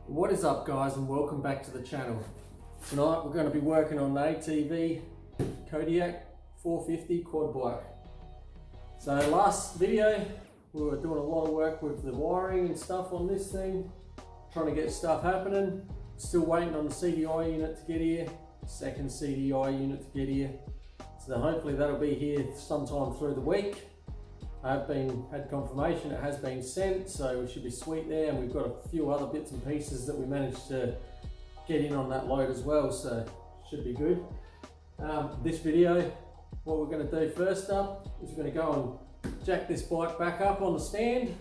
What is up, guys, and welcome back to the channel. Tonight we're going to be working on the ATV Kodiak 450 quad bike. So last video we were doing a lot of work with the wiring and stuff on this thing, trying to get stuff happening. Still waiting on the CDI unit to get here, second CDI unit to get here. So hopefully that'll be here sometime through the week. I have had confirmation it has been sent, so we should be sweet there, and we've got a few other bits and pieces that we managed to get in on that load as well, so should be good. This video, what we're going to do first up is we're going to go and jack this bike back up on the stand,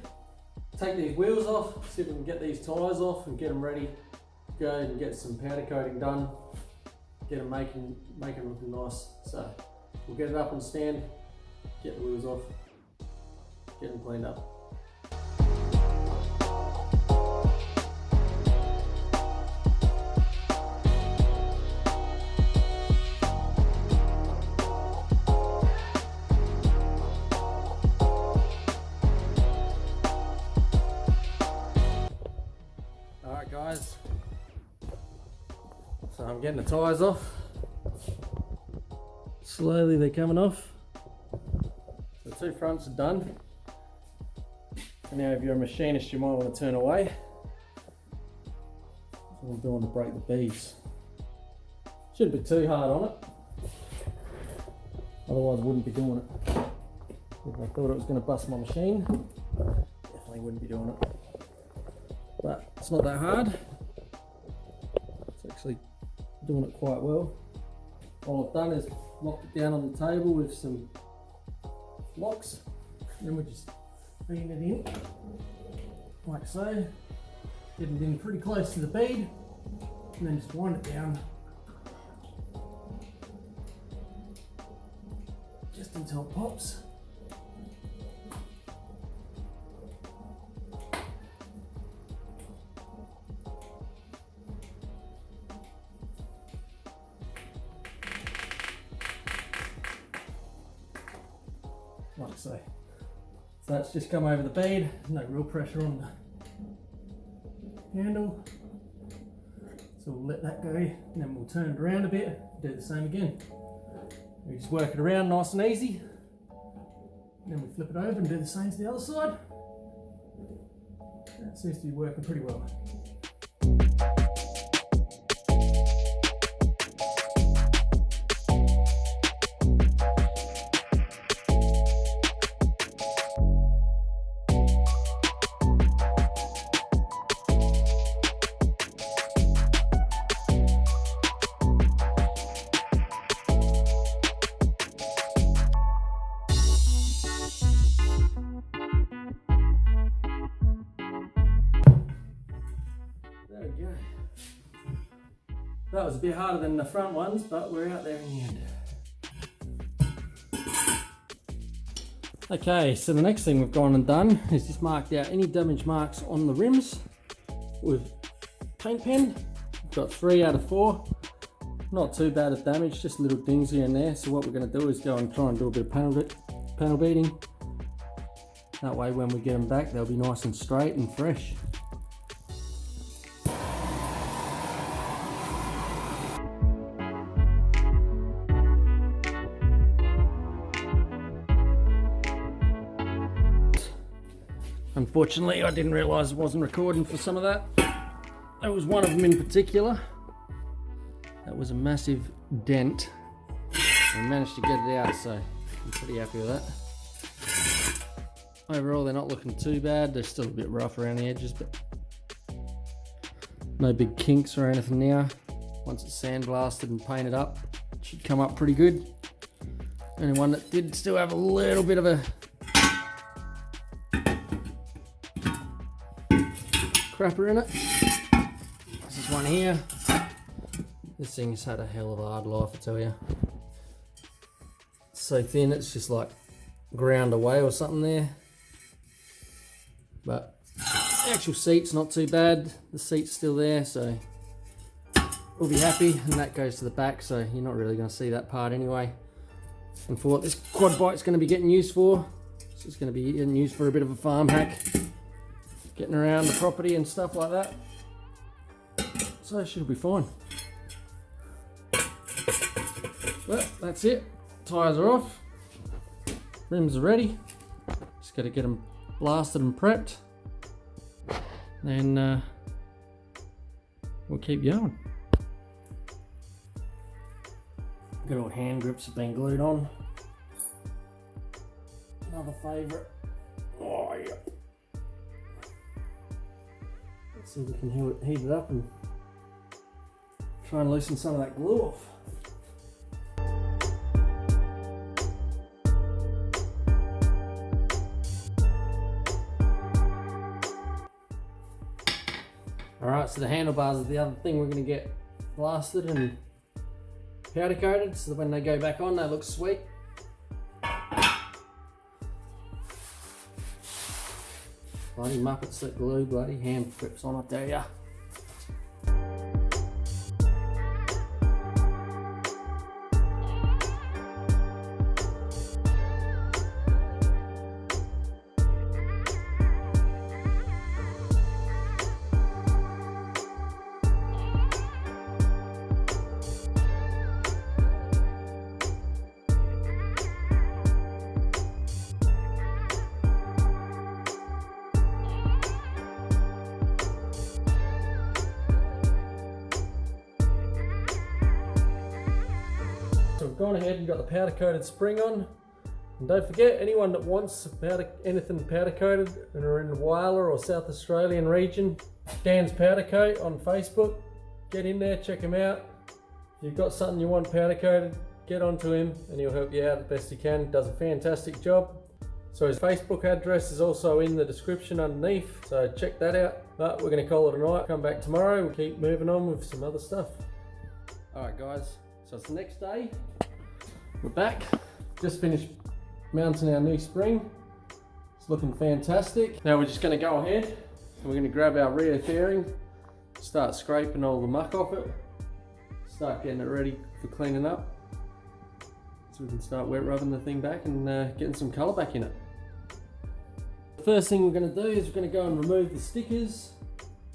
take these wheels off, see if we can get these tyres off and get them ready to go and get some powder coating done, get them making looking nice. So we'll get it up on the stand, get the wheels off, get them cleaned up. Alright guys, so I'm getting the tyres off. Slowly they're coming off. The two fronts are done. And now if you're a machinist, you might want to turn away. That's what I'm doing to break the beads. Shouldn't be too hard on it, otherwise I wouldn't be doing it. If I thought it was going to bust my machine, definitely wouldn't be doing it. But it's not that hard. It's actually doing it quite well. All I've done is locked it down on the table with some locks, and then we're just feeding it in like so, getting it in pretty close to the bead, and then just wind it down just until it pops. Like so. So that's just come over the bead, no real pressure on the handle. So we'll let that go, and then we'll turn it around a bit, do the same again. We just work it around nice and easy, and then we flip it over and do the same to the other side. That seems to be working pretty well. There we go. That was a bit harder than the front ones, but we're out there in the end. Okay, so the next thing we've gone and done is just marked out any damage marks on the rims with paint pen. We've got 3 out of 4. Not too bad of damage, just little dings here and there. So what we're going to do is go and try and do a bit of panel beating. That way when we get them back, they'll be nice and straight and fresh. Unfortunately, I didn't realise I wasn't recording for some of that. There was one of them in particular. That was a massive dent. We managed to get it out, so I'm pretty happy with that. Overall, they're not looking too bad. They're still a bit rough around the edges, but no big kinks or anything now. Once it's sandblasted and painted up, it should come up pretty good. The only one that did still have a little bit of a crapper in it. This is one here. This thing's had a hell of a hard life, I tell you. It's so thin, it's just like ground away or something there. But the actual seat's not too bad. The seat's still there, so we'll be happy. And that goes to the back, so you're not really going to see that part anyway. And for what this quad bike's going to be getting used for, it's just going to be getting used for a bit of a farm hack, getting around the property and stuff like that. so it should be fine. Well, that's it. Tyres are off. Rims are ready. Just got to get them blasted and prepped. Then we'll keep going. Good old hand grips have been glued on. Another favourite. Oh yeah. Let's see if we can heat it up and try and loosen some of that glue off. Alright, so the handlebars is the other thing we're going to get blasted and powder coated so that when they go back on they look sweet. Bloody muppets that glue bloody hand grips on, I tell ya. So we've gone ahead and got the powder coated spring on. And don't forget, anyone that wants anything powder coated and are in the Whyalla or South Australian region, Dan's Powder Coat on Facebook. Get in there, check him out. If you've got something you want powder coated, get onto him and he'll help you out the best he can. Does a fantastic job. So his Facebook address is also in the description underneath, so check that out. But we're going to call it a night. Come back tomorrow, we'll keep moving on with some other stuff. Alright guys, so it's the next day. We're back. Just finished mounting our new spring. It's looking fantastic. Now we're just going to go ahead and we're going to grab our rear fairing, start scraping all the muck off it, start getting it ready for cleaning up, so we can start wet rubbing the thing back and getting some colour back in it. The first thing we're going to do is we're going to go and remove the stickers,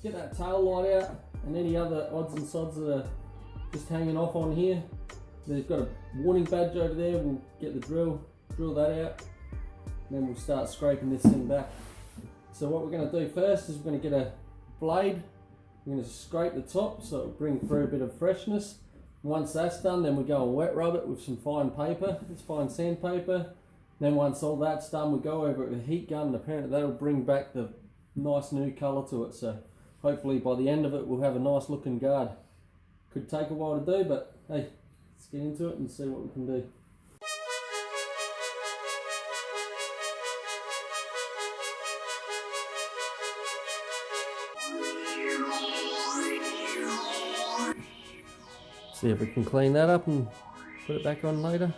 get that tail light out and any other odds and sods that are just hanging off on here. They've got a warning badge over there. We'll get the drill that out, and then we'll start scraping this thing back. So what we're going to do first is we're going to get a blade. We're going to scrape the top so it'll bring through a bit of freshness. Once that's done, then we go and wet rub it with some fine paper. It's fine sandpaper. Then once all that's done, we go over it with a heat gun, and apparently that'll bring back the nice new colour to it. So hopefully by the end of it, we'll have a nice looking guard. Could take a while to do, but hey, let's get into it and see what we can do. See if we can clean that up and put it back on later.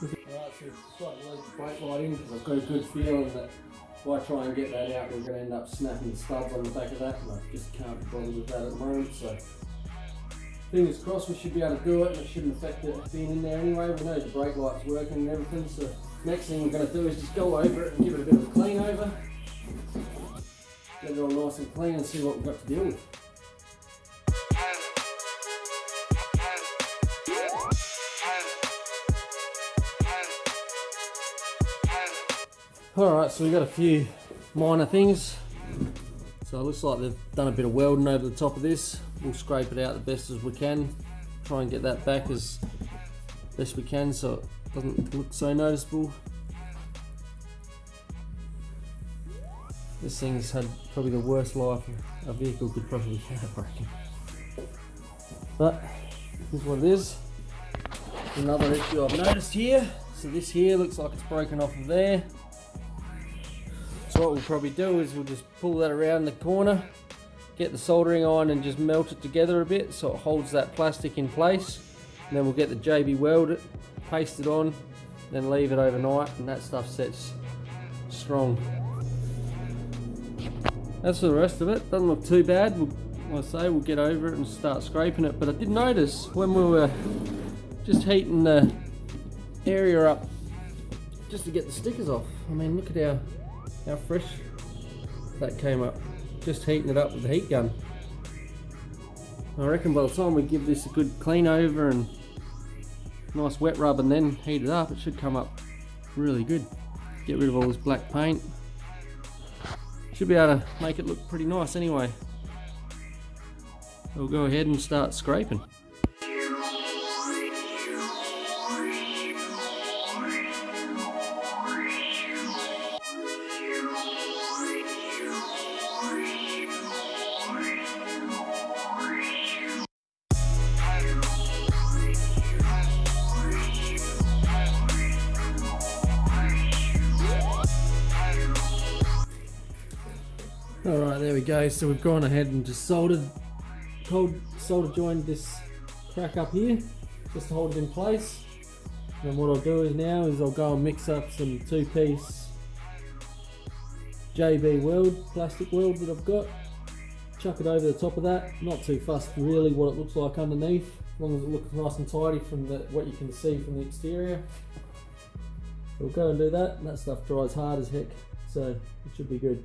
Alright, so just like to leave the brake light in because I've got a good feeling that if I try and get that out, we're going to end up snapping the studs on the back of that, and I just can't be bothered with that at the moment. So fingers crossed we should be able to do it, and it shouldn't affect it being in there anyway. We know the brake light's working and everything, so next thing we're going to do is just go over it and give it a bit of a clean over. Get it all nice and clean and see what we've got to deal with. Alright, so we've got a few minor things. So it looks like they've done a bit of welding over the top of this. We'll scrape it out the best as we can. Try and get that back as best we can so it doesn't look so noticeable. This thing's had probably the worst life a vehicle could probably have, I reckon. But this is what it is. Another issue I've noticed here. So this here looks like it's broken off of there. So what we'll probably do is we'll just pull that around the corner, get the soldering iron and just melt it together a bit so it holds that plastic in place. And then we'll get the JB weld it, paste it on, then leave it overnight, and that stuff sets strong. As for the rest of it, doesn't look too bad. We'll get over it and start scraping it. But I did notice when we were just heating the area up just to get the stickers off. I mean, look at how fresh that came up. Just heating it up with the heat gun. I reckon by the time we give this a good clean over and nice wet rub and then heat it up, it should come up really good. Get rid of all this black paint. Should be able to make it look pretty nice anyway. We'll go ahead and start scraping. Alright, there we go. So we've gone ahead and just solder joined this crack up here just to hold it in place. And what I'll do is I'll go and mix up some 2-piece JB weld, plastic weld that I've got. Chuck it over the top of that. Not too fussed really what it looks like underneath, as long as it looks nice and tidy from what you can see from the exterior. So we'll go and do that, and that stuff dries hard as heck, so it should be good.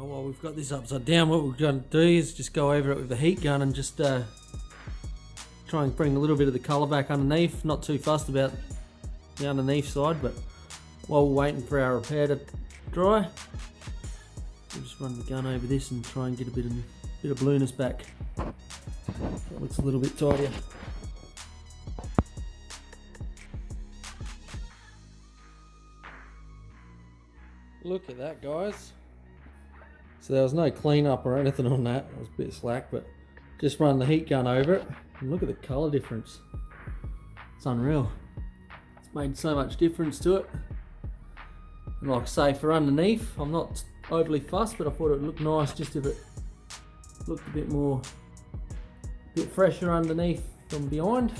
While we've got this upside down, what we're going to do is just go over it with the heat gun and just try and bring a little bit of the colour back underneath. Not too fussed about the underneath side, but while we're waiting for our repair to dry, we'll just run the gun over this and try and get a bit of blueness back. That looks a little bit tidier. Look at that, guys. So there was no clean up or anything on that. It was a bit slack, but just run the heat gun over it and look at the colour difference. It's unreal. It's made so much difference to it. And like I say, for underneath, I'm not overly fussed, but I thought it would look nice just if it looked a bit fresher underneath from behind.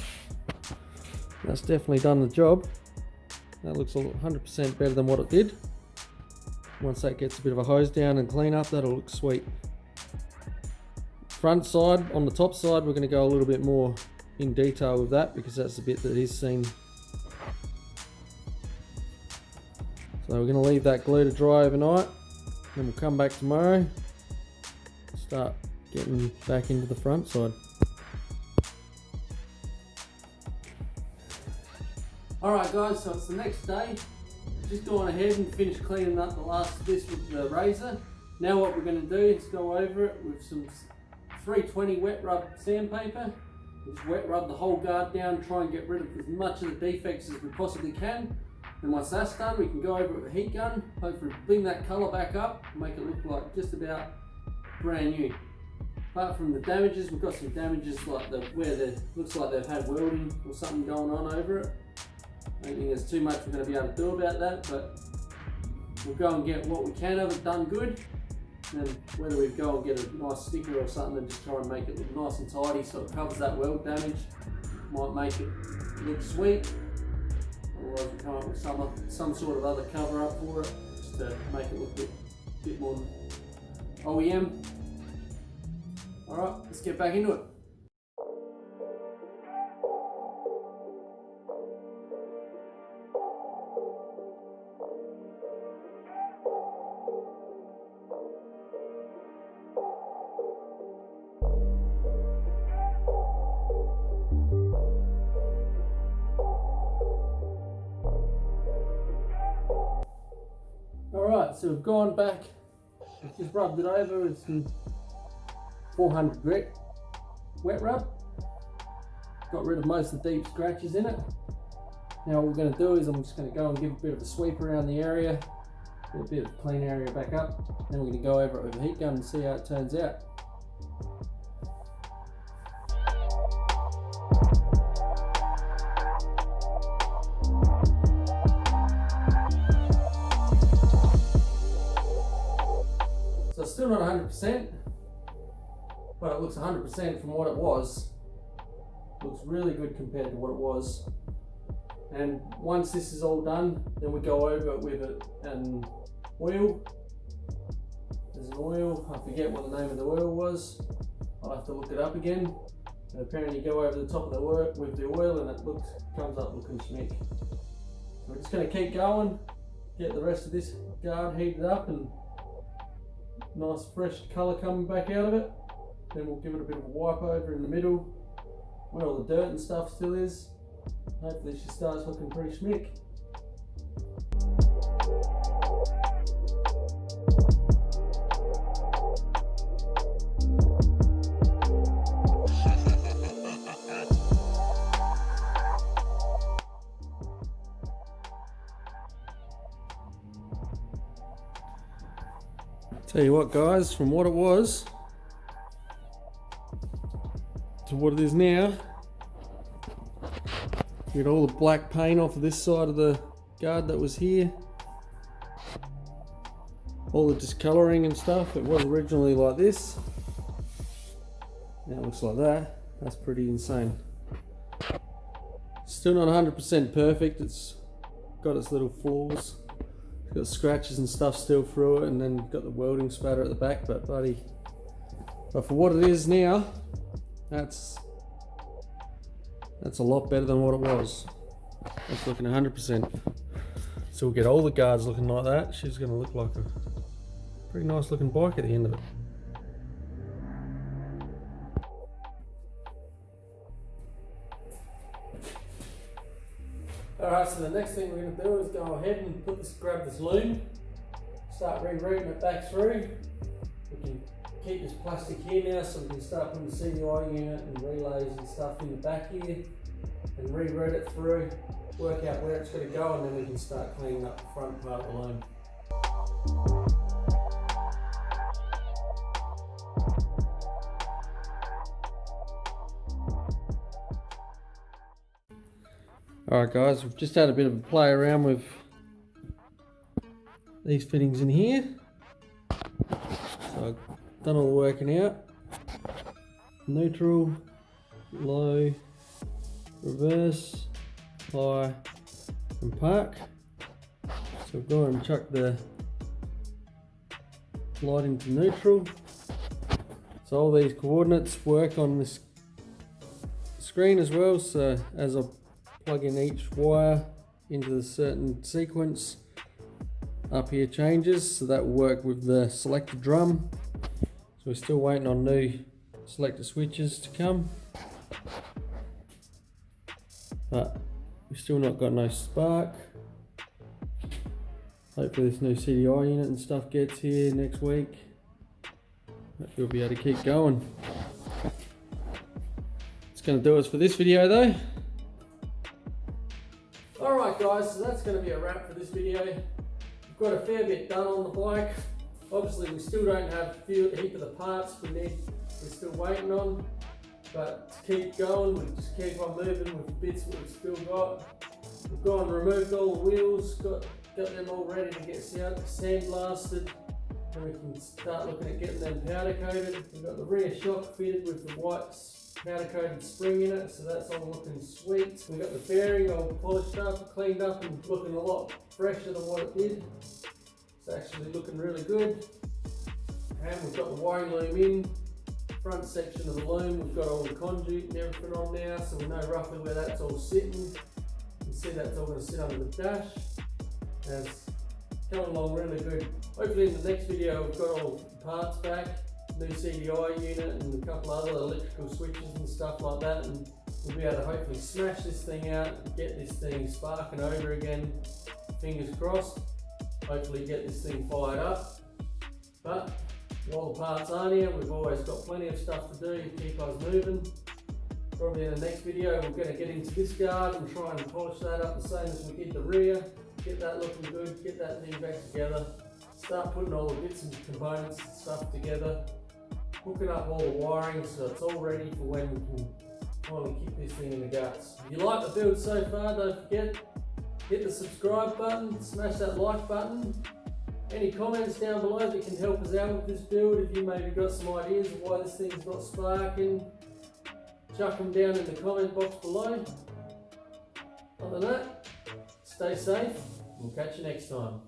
That's definitely done the job. That looks 100% better than what it did. Once that gets a bit of a hose down and clean up, that'll look sweet. Front side, on the top side, we're going to go a little bit more in detail with that because that's the bit that is seen. So we're going to leave that glue to dry overnight, then we'll come back tomorrow, start getting back into the front side. Alright guys, so it's the next day. Just gone ahead and finished cleaning up the last of this with the razor. Now what we're going to do is go over it with some 320 wet rub sandpaper. Just wet rub the whole guard down, try and get rid of as much of the defects as we possibly can. And once that's done, we can go over it with a heat gun, hopefully bring that colour back up, make it look like just about brand new. Apart from the damages, we've got some damages like where it looks like they've had welding or something going on over it. I don't think there's too much we're going to be able to do about that, but we'll go and get what we can of it done good. And then whether we go and get a nice sticker or something and just try and make it look nice and tidy so it covers that weld damage, might make it look sweet. Otherwise we'll come up with some sort of other cover up for it, just to make it look a bit more OEM. Alright, let's get back into it. Alright, so we've gone back, we've just rubbed it over with some 400 grit wet rub. Got rid of most of the deep scratches in it. Now what we're going to do is I'm just going to go and give a bit of a sweep around the area, get a bit of clean area back up, then we're going to go over it with a heat gun and see how it turns out. So it's still not 100%, but it looks 100% from what it was. Looks really good compared to what it was. And once this is all done, then we go over it with an oil There's an oil, I forget what the name of the oil was. I'll have to look it up again. And apparently you go over the top of the oil with the oil and it comes up looking schmick. So we're just going to keep going, get the rest of this guard heated up and nice fresh colour coming back out of it. Then we'll give it a bit of a wipe over in the middle where all the dirt and stuff still is. Hopefully she starts looking pretty schmick. Tell you what guys, from what it was to what it is now, get all the black paint off of this side of the guard that was here. All the discolouring and stuff, it was originally like this. Now it looks like that. That's pretty insane. Still not 100% perfect, it's got its little flaws. Got scratches and stuff still through it, and then got the welding spatter at the back, but for what it is now, that's a lot better than what it was. That's looking 100%. So we'll get all the guards looking like that. She's going to look like a pretty nice looking bike at the end of it. Alright, so the next thing we're going to do is go ahead and grab this loom, start rerouting it back through. We can keep this plastic here now so we can start putting the CDI unit and relays and stuff in the back here and reroute it through, work out where it's going to go, and then we can start cleaning up the front part of the loom. Alright guys, we've just had a bit of a play around with these fittings in here. So I've done all the working out. Neutral, low, reverse, high and park. So we've gone and chucked the light into neutral. So all these coordinates work on this screen as well, so as I plug in each wire into the certain sequence, up here changes, so that will work with the selector drum. So we're still waiting on new selector switches to come, but we've still not got no spark. Hopefully this new CDI unit and stuff gets here next week. Hopefully we'll be able to keep going. It's going to do us for this video though. Alright guys, so that's going to be a wrap for this video. We've got a fair bit done on the bike. Obviously we still don't have a heap of the parts we're still waiting on. But to keep going, we just keep on moving with the bits that we've still got. We've gone and removed all the wheels, got them all ready to get sandblasted. And we can start looking at getting them powder coated. We've got the rear shock fitted with the white powder coated spring in it, so that's all looking sweet. We've got the fairing all polished up, cleaned up and looking a lot fresher than what it did. It's actually looking really good. And we've got the wiring loom in. Front section of the loom, we've got all the conduit and everything on now, so we know roughly where that's all sitting. You can see that's all going to sit under the dash. And it's going along really good. Hopefully in the next video we've got all the parts back, new CDI unit and a couple other electrical switches and stuff like that, and we'll be able to hopefully smash this thing out and get this thing sparking over again. Fingers crossed. Hopefully get this thing fired up. But while the parts aren't here, we've always got plenty of stuff to do to keep us moving. Probably in the next video we're going to get into this guard and try and polish that up the same as we did the rear. Get that looking good, get that thing back together. Start putting all the bits and components and stuff together. Hooking up all the wiring so it's all ready for when we can finally kick this thing in the guts. If you like the build so far, don't forget, hit the subscribe button, smash that like button. Any comments down below that can help us out with this build, if you maybe got some ideas of why this thing's not sparking, chuck them down in the comment box below. Other than that, stay safe, we'll catch you next time.